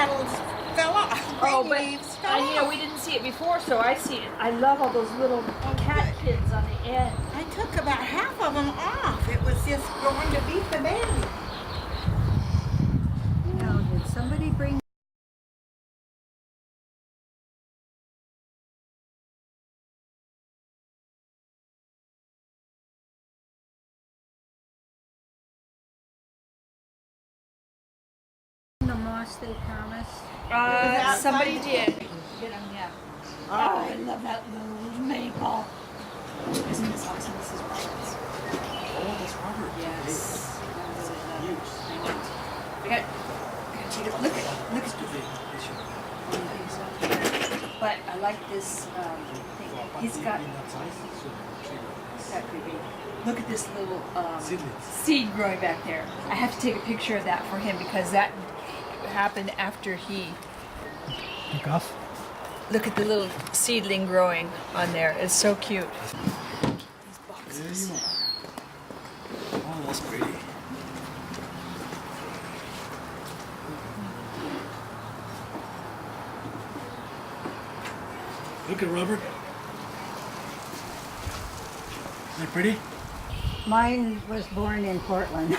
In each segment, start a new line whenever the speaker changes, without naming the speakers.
petals fell off.
Oh,
Green
but
leaves fell
you know,
off.
we didn't see it before, so I see it. I love all those little catkins on the end.
I took about half of them off. It was just going to beat the baby.
Now, did somebody bring the moss they promised?
Somebody did. Get 'em, yeah. Oh, I love that little maple.
Isn't this awesome? This is Robert's. Oh, that's Robert.
Yes.
Huge.
I got to take a look at But I like this thing. He's got, that could be, look at this little seed growing back there. I have to take a picture of that for him because that happened after he.
Take off.
Look at the little seedling growing on there. It's so cute. These boxes.
There you are. Oh, that's pretty. Look at Robert. Isn't that pretty?
Mine was born in Portland.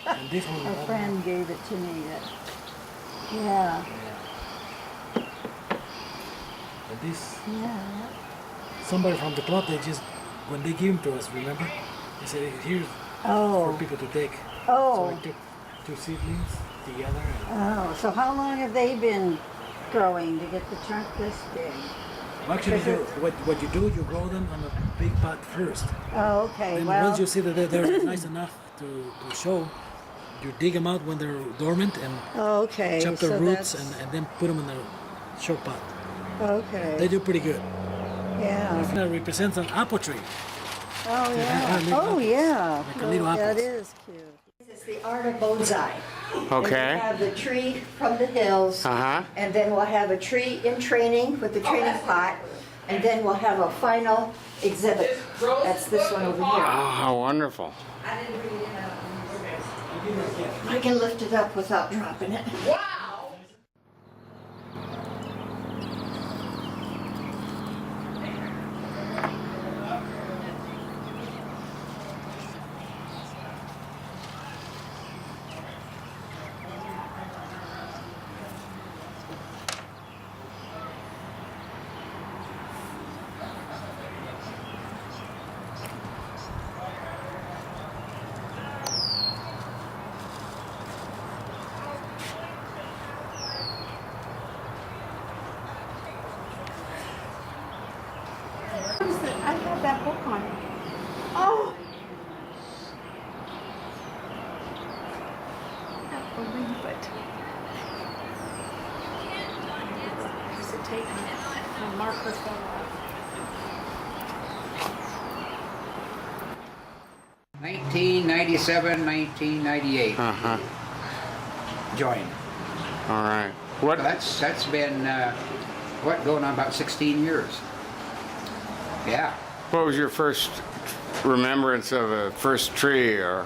And this one.
A friend gave it to me. Yeah.
And this.
Yeah.
Somebody from the club, they just, when they gave them to us, remember? They said, here's for
Oh.
people to take. So
Oh.
I took 2 seedlings together. And,
Oh. So how long have they been growing to get the trunk this big?
actually, what you do, you grow them on a big pot first.
Oh, okay.
And
Well.
once you see that they're nice enough to show, you dig them out when they're dormant and
Oh, okay.
chop the
so
roots
that's-
and then put them in the show pot.
Okay.
They do pretty good.
Yeah.
That represents an apple tree.
Oh
have
yeah.
little
Oh yeah.
Like a little
That
apples.
is cute. This is the art of bonsai. And
Okay.
we have the tree from the hills,
Uh-huh.
and then we'll have a tree in training with the training pot, and then we'll have a final exhibit. That's this one over here.
Oh, how wonderful.
I can lift it up without dropping it.
I have that book on. Oh! I can't believe it. Hesitate and the marker fell off.
1997, 1998.
Uh-huh.
Joined.
All right. What?
That's been going on about 16 years. Yeah.
What was your first remembrance of a first tree, or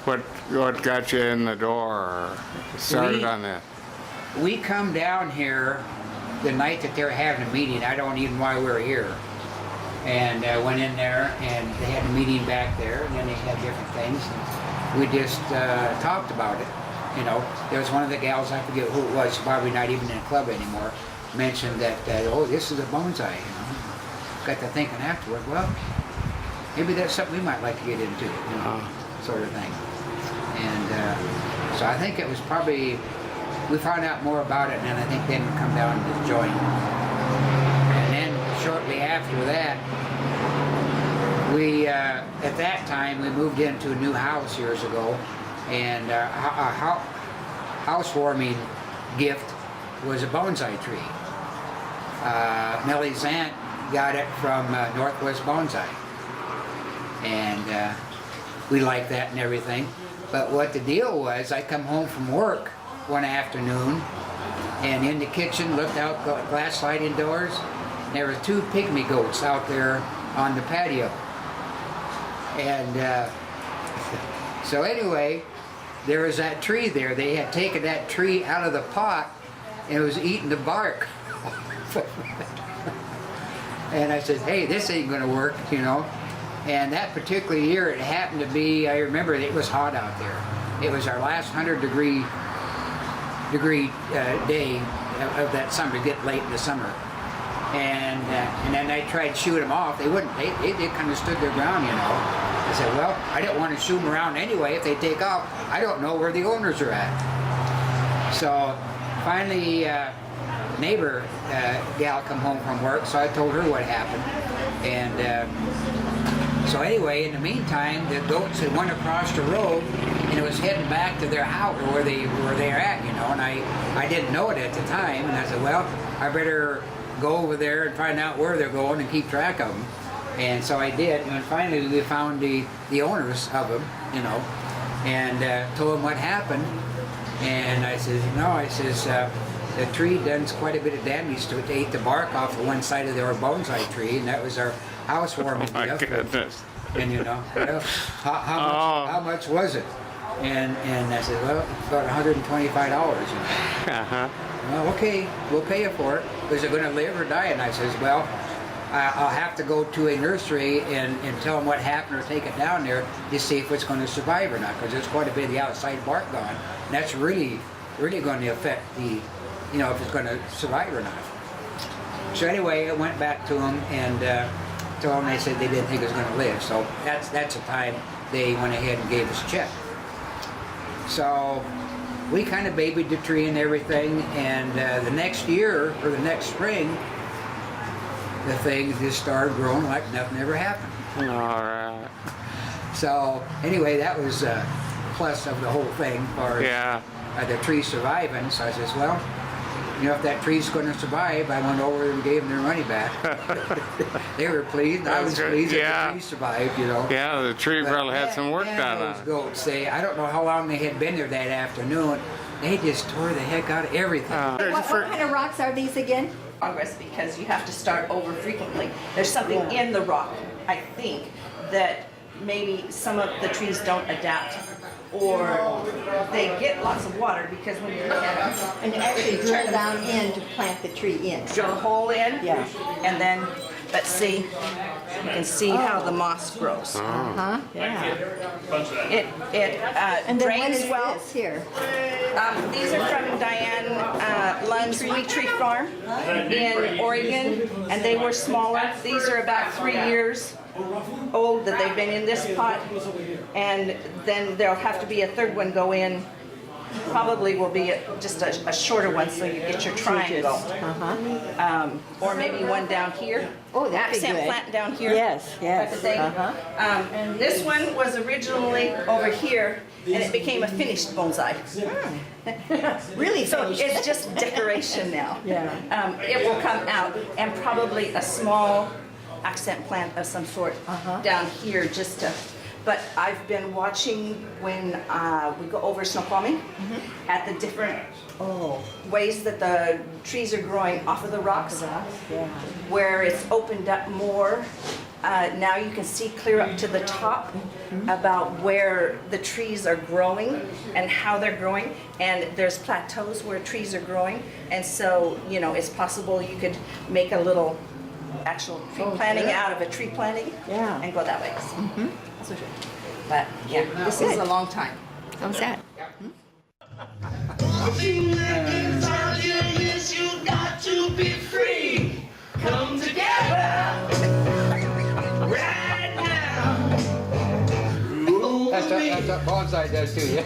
what got you in the door, or started on that?
We come down here the night that they were having a meeting. I don't even know why we were here. And went in there, and they had a meeting back there, and then they had different things. We just talked about it. You know, there was one of the gals, I forget who it was, probably not even in the club anymore, mentioned that, oh, this is a bonsai, you know. Got to thinking afterward, well, maybe that's something we might like to get into, you know, sort of thing. And so I think it was probably, we found out more about it, and then I think then we come down and just joined. And then shortly after that, we, at that time, we moved into a new house years ago, and our housewarming gift was a bonsai tree. Millie's aunt got it from Northwest Bonsai, and we liked that and everything. But what the deal was, I come home from work one afternoon, and in the kitchen, looked out glass sliding doors, and there were 2 pygmy goats out there on the patio. And so anyway, there was that tree there. They had taken that tree out of the pot and it was eating the bark. And I said, hey, this ain't gonna work, you know. And that particular year, it happened to be, I remember it was hot out there. It was our last 100-degree day of that summer, to get late in the summer. And then I tried to shoot them off. They wouldn't. They kind of stood their ground, you know. I said, well, I don't want to shoot them around anyway. If they take off, I don't know where the owners are at. So finally, neighbor gal come home from work, so I told her what happened. And so anyway, in the meantime, the goats had went across the road and it was heading back to their house, where they're at, you know. And I didn't know it at the time, and I said, well, I better go over there and find out where they're going and keep track of them. And so I did, and finally we found the owners of them, you know, and told them what happened. And I says, the tree done quite a bit of damage to it. They ate the bark off of one side of their bonsai tree, and that was our housewarming
Oh my
gift.
goodness.
And you know, well, how much was it? And I said, well, it's about $125. You know.
Uh-huh.
Well, okay, we'll pay you for it. Is it going to live or die? And I says, well, I'll have to go to a nursery and tell them what happened, or take it down there to see if it's going to survive or not, because there's quite a bit of the outside bark gone. And that's really going to affect the, you know, if it's going to survive or not. So anyway, I went back to them and told them, they said they didn't think it was going to live. So that's the time they went ahead and gave us a check. So we kind of babied the tree and everything, and the next year, or the next spring, the thing just started growing like nothing ever happened.
All right.
So anyway, that was a plus of the whole thing, or
Yeah.
the tree surviving. So I says, well, you know, if that tree's going to survive, I went over and gave them their money back. They were pleased. I was
That's good.
pleased that
Yeah.
the tree survived, you know.
Yeah, the tree
But
probably had some work done on
those
it.
goats, I don't know how long they had been there that afternoon. They just tore the heck out of everything.
What kind of rocks are these again?
Progress, because you have to start over frequently. There's something in the rock, I think, that maybe some of the trees don't adapt, or they get lots of water, because when you look at them,
And you actually drill down in to plant the tree in.
drill a hole in,
Yeah.
and then, let's see, you can see how the moss grows.
Uh-huh, yeah.
It
And then what
drains
is
well.
this here?
These are from Diane Lund's Wheat Tree Farm in Oregon, and they were smaller. These are about 3 years old that they've been in this pot, and then there'll have to be a third one go in. Probably will be just a shorter one, so you get your triangle. Or maybe one down here.
Oh, that'd be
Accent
good.
plant down here.
Yes, yes.
Type of thing.
Uh-huh.
This one was originally over here, and it became a finished bonsai.
Really
So
finished.
it's just decoration now.
Yeah.
It will come out, and probably a small accent plant of some sort down here, just to. But I've been watching when we go over Snoqualmie at the different ways that the trees are growing off of the rocks,
Yeah.
where it's opened up more. Now you can see clear up to the top about where the trees are growing and how they're growing. And there's plateaus where trees are growing. And so, you know, it's possible you could make a little actual tree planting out of a tree planting and go that way. That's what but yeah, this is a long time.
How's that?
That's what bonsai does to you.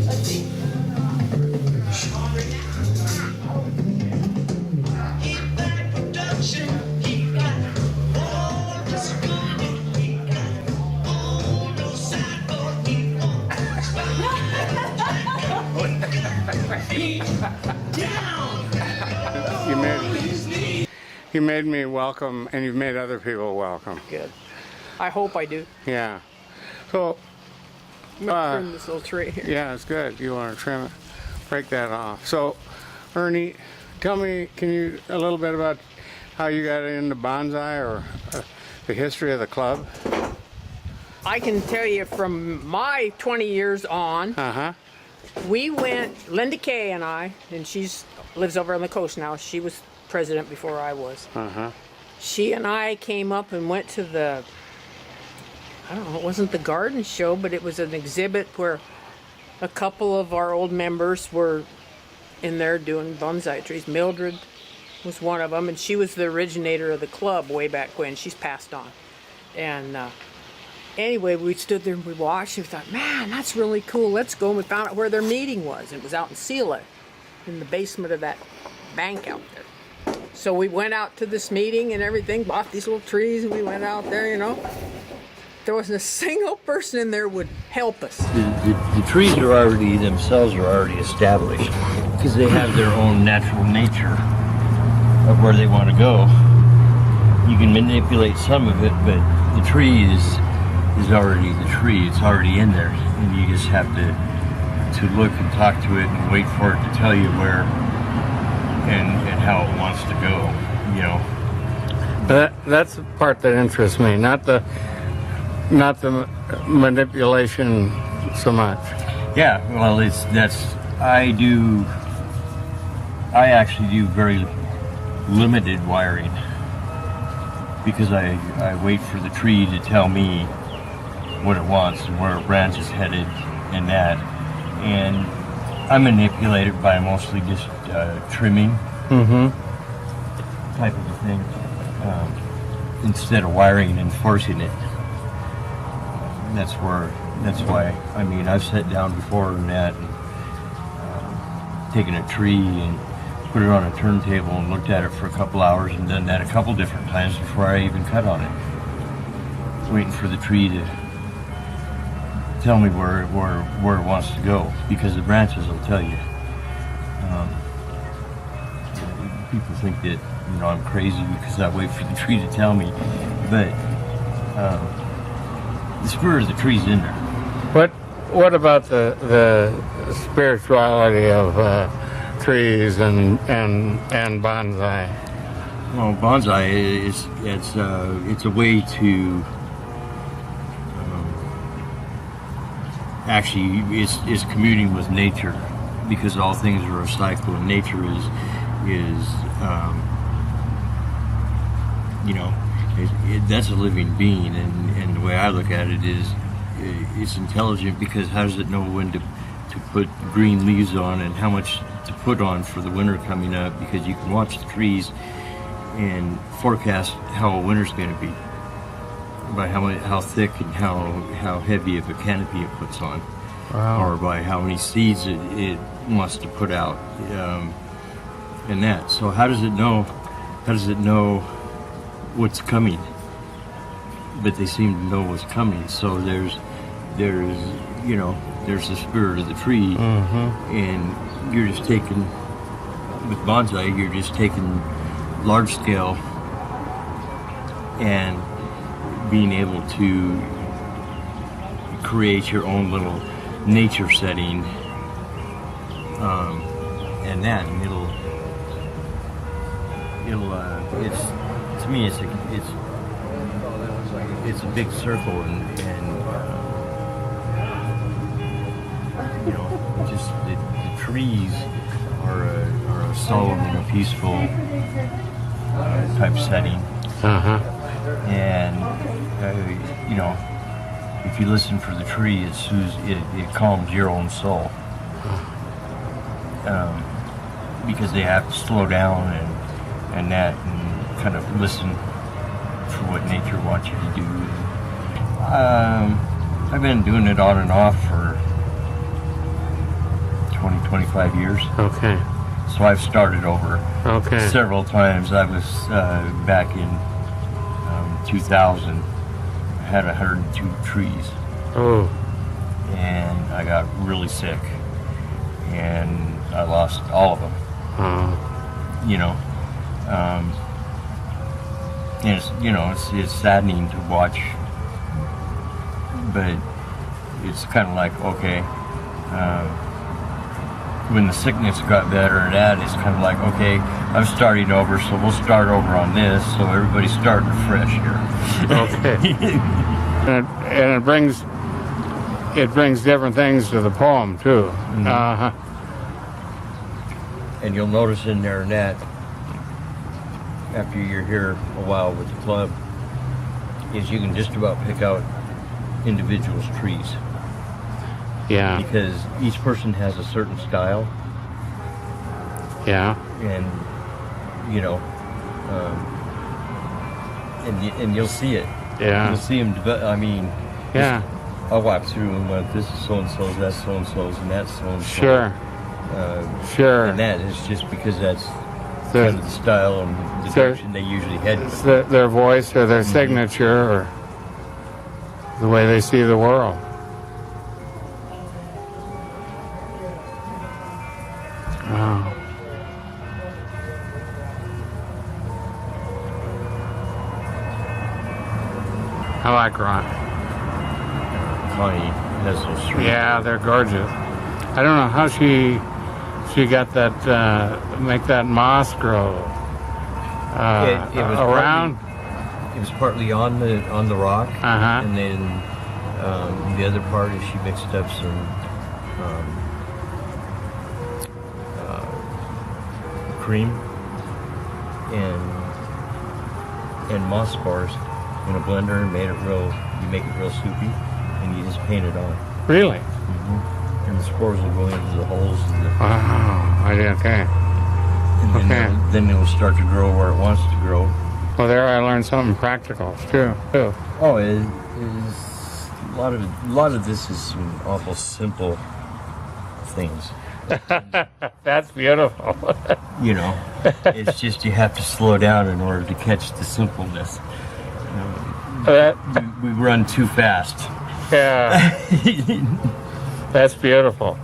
Let's see.
You made me welcome, and you've made other people welcome.
Good. I hope I do.
Yeah. So,
I'm gonna trim this little tree here.
yeah, it's good. You want to trim it, break that off. So, Ernie, tell me, can you a little bit about how you got into bonsai, or the history of the club?
I can tell you from my 20 years on, we went, Linda Kay and I, and she's lives over on the coast now. She was president before I was. She and I came up and went to the, I don't know, it wasn't the garden show, but it was an exhibit where a couple of our old members were in there doing bonsai trees. Mildred was one of them, and she was the originator of the club way back when. She's passed on. And anyway, we stood there and we watched, and we thought, man, that's really cool. Let's go. And we found out where their meeting was. It was out in Sela, in the basement of that bank out there. So we went out to this meeting and everything, bought these little trees, and we went out there, you know. There wasn't a single person in there would help us.
The trees are already, themselves are already established because they have their own natural nature of where they want to go. You can manipulate some of it, but the tree is already the tree. It's already in there, and you just have to look and talk to it and wait for it to tell you where and how it wants to go. You know.
That's the part that interests me, not the manipulation so much.
Yeah, well, I actually do very limited wiring because I wait for the tree to tell me what it wants and where a branch is headed and that, and I manipulate it by mostly just trimming type of a thing instead of wiring and forcing it. That's why, I mean, I've sat down before in that and taken a tree and put it on a turntable and looked at it for a couple hours and done that a couple different times before I even cut on it. Waiting for the tree to tell me where it wants to go, because the branches will tell you. People think that, you know, I'm crazy because I wait for the tree to tell me, but the spirit of the tree's in there.
What about the spirituality of trees and bonsai?
Well, bonsai it's a way to actually is communing with nature, because all things are a cycle, and nature is you know, that's a living being, and the way I look at it is it's intelligent, because how does it know when to put green leaves on and how much to put on for the winter coming up? Because you can watch the trees and forecast how a winter's going to be by how thick and how heavy of a canopy it puts on. Wow. Or by how many seeds it wants to put out, and that. So how does it know what's coming? But they seem to know what's coming. So there's the spirit of the tree, and you're just taking, with bonsai, you're just taking large scale and being able to create your own little nature setting, and that, and it's, to me, it's a big circle, and you know, just the trees are a solemn and a peaceful type setting. And you know, if you listen for the tree, it soothes, it calms your own soul, because they have to slow down and kind of listen for what nature wants you to do. I've been doing it on and off for 20-25 years.
Okay.
So I've started over several times. I was back in 2000. I had 102 trees.
Oh.
And I got really sick, and I lost all of them. You know, and it's saddening to watch, but it's kind of like, okay, when the sickness got better and that, it's kind of like, okay, I'm starting over, so we'll start over on this, so everybody's starting fresh here.
Okay. and it brings different things to the poem too. Uh-huh.
And you'll notice in there, Nat, after you're here a while with the club, is you can just about pick out individuals' trees.
Yeah.
Because each person has a certain style.
Yeah.
And, you know, and you'll see it.
Yeah.
You'll see them develop. I mean,
Yeah.
I'll walk through and went, this is so-and-so's, that's so-and-so's, and that's so-and-so.
Sure. Sure.
And that is just because that's
The-
kind of the style and the direction they usually head with.
their voice or their signature or the way they see the world. Wow. I like Ron.
Connie has those trees.
Yeah, they're gorgeous. I don't know how she got that make that moss grow
It was
around.
It was partly on the rock,
Uh-huh.
and then the other part is she mixed up some cream and moss spars in a blender and made it real. You make it real soupy, and you just paint it on.
Really?
And the spores will go into the holes.
Wow. Okay.
And then it'll start to grow where it wants to grow.
Well, there I learned something practical too.
Oh, it is a lot of this is some awful simple things.
That's beautiful.
You know, it's just you have to slow down in order to catch the simpleness. We run too fast.
Yeah. That's beautiful.